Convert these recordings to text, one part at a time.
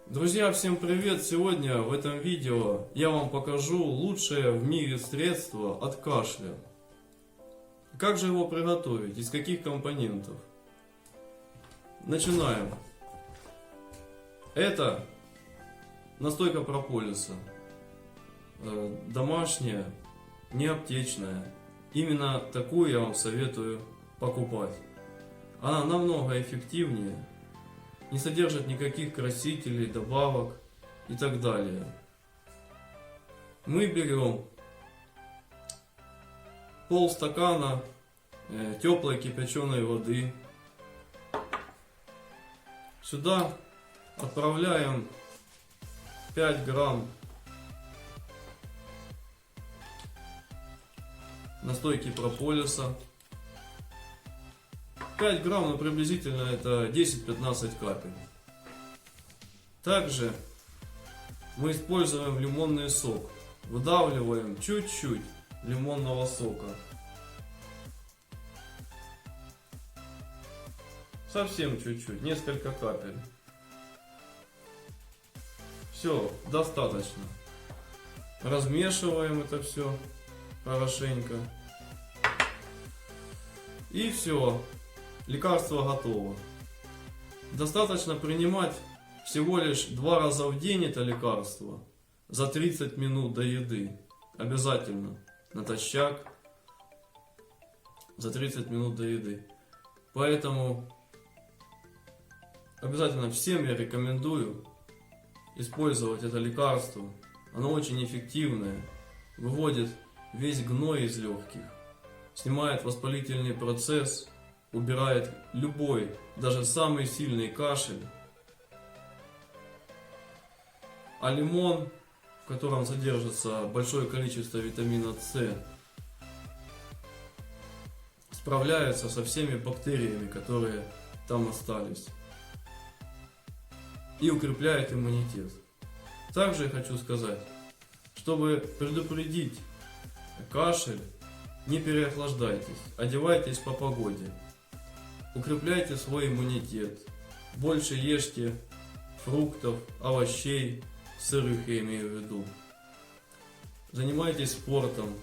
Друзья, всем привет! Сегодня в этом видео я вам покажу лучшее в мире средство от кашля. Как же его приготовить? Из каких компонентов? Начинаем. Это настойка прополиса. Домашняя, не аптечная. Именно такую я вам советую покупать. Она намного эффективнее, не содержит никаких красителей, добавок и так далее. Мы берем полстакана теплой кипяченой воды. Сюда отправляем 5 грамм настойки прополиса. 5 грамм, но приблизительно это 10-15 капель. Также мы используем лимонный сок. Выдавливаем чуть-чуть лимонного сока. Совсем чуть-чуть, несколько капель. Все, достаточно. Размешиваем это все хорошенько. И все. Лекарство готово. Достаточно принимать всего лишь 2 раза в день это лекарство за 30 минут до еды. Обязательно натощак за 30 минут до еды. Поэтому обязательно всем я рекомендую использовать это лекарство. Оно очень эффективное, выводит весь гной из легких, снимает воспалительный процесс, убирает любой, даже самый сильный кашель. А лимон, в котором содержится большое количество витамина С, справляется со всеми бактериями, которые там остались, и укрепляет иммунитет. Также я хочу сказать, чтобы предупредить кашель, не переохлаждайтесь, одевайтесь по погоде. Укрепляйте свой иммунитет. Больше ешьте фруктов, овощей, сырых я имею в виду. Занимайтесь спортом.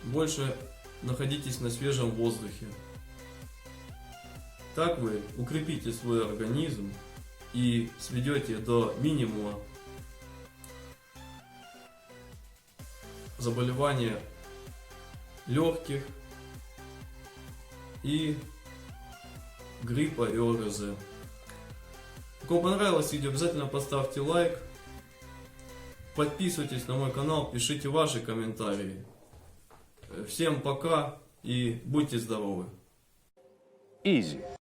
Больше находитесь на свежем воздухе. Так вы укрепите свой организм и сведете до минимума заболевания легких и гриппа и ОРЗ. Кому понравилось видео, обязательно поставьте лайк. Подписывайтесь на мой канал, пишите ваши комментарии. Всем пока и будьте здоровы. Easy.